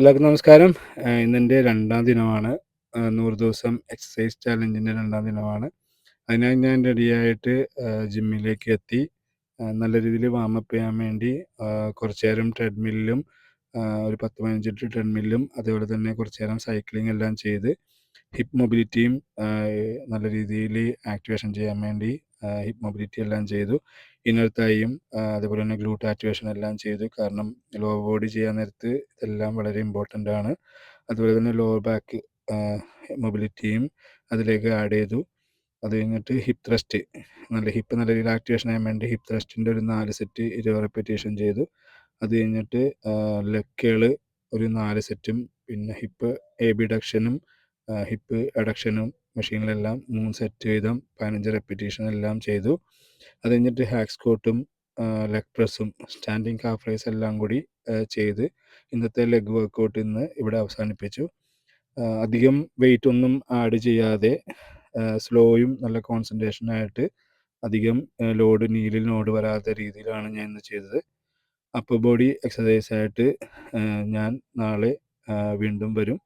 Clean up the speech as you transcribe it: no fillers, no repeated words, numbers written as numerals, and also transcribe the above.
എല്ലാവർക്കും നമസ്കാരം. ഇന്നെൻ്റെ 2-ാം ദിനമാണ്. 100 ദിവസം എക്സസൈസ് ചാലഞ്ചിൻ്റെ 2-ാം ദിനമാണ്. അതിനായി ഞാൻ റെഡിയായിട്ട് ജിമ്മിലേക്ക് എത്തി. നല്ല രീതിയിൽ വാമപ്പ് ചെയ്യാൻ വേണ്ടി കുറച്ച് നേരം ട്രെഡ്മില്ലും ഒരു 10-15 മിനിറ്റ് ട്രെഡ്മില്ലും അതേപോലെ തന്നെ കുറച്ച് നേരം സൈക്ലിംഗ് എല്ലാം ചെയ്ത് ഹിപ്പ് മൊബിലിറ്റിയും നല്ല രീതിയിൽ ആക്ടിവേഷൻ ചെയ്യാൻ വേണ്ടി ഹിപ്പ് മൊബിലിറ്റി എല്ലാം ചെയ്തു. ഇന്നർ തൈയും അതേപോലെ തന്നെ ഗ്ലൂട്ട് ആക്ടിവേഷൻ എല്ലാം ചെയ്തു. കാരണം ലോവർ ബോഡി ചെയ്യാൻ നേരത്ത് ഇതെല്ലാം വളരെ ഇമ്പോർട്ടൻ്റ് ആണ്. അതുപോലെ തന്നെ ലോവർ ബാക്ക് മൊബിലിറ്റിയും അതിലേക്ക് ആഡ് ചെയ്തു. അത് കഴിഞ്ഞിട്ട് ഹിപ്പ് ത്രസ്റ്റ് നല്ല രീതിയിൽ ആക്ടിവേഷൻ ചെയ്യാൻ വേണ്ടി ഹിപ്പ് ത്രസ്റ്റിൻ്റെ ഒരു 4 സെറ്റ് 20 റെപ്പിറ്റേഷൻ ചെയ്തു. അത് കഴിഞ്ഞിട്ട് ലെഗ് കേൾ ഒരു 4 സെറ്റും പിന്നെ ഹിപ്പ് എബിഡക്ഷനും ഹിപ്പ് അഡക്ഷനും മെഷീനിലെല്ലാം 3 സെറ്റ് വീതം 15 റെപ്പിറ്റേഷൻ എല്ലാം ചെയ്തു. അത് കഴിഞ്ഞിട്ട് ഹാക്ക് സ്ക്വാട്ടും ലെഗ് പ്രസ്സും സ്റ്റാൻഡിങ് കാഫ് റൈസ് എല്ലാം കൂടി ചെയ്ത് ഇന്നത്തെ ലെഗ് വർക്കൗട്ട് ഇന്ന് ഇവിടെ അവസാനിപ്പിച്ചു. അധികം വെയിറ്റ് ഒന്നും ആഡ് ചെയ്യാതെ സ്ലോയും നല്ല കോൺസെൻട്രേഷനായിട്ട് അധികം നീലിൽ ലോഡ് വരാത്ത രീതിയിലാണ് ഞാൻ ഇന്ന് ചെയ്തത്. അപ്പർ ബോഡി എക്സസൈസായിട്ട് ഞാൻ നാളെ വീണ്ടും വരും.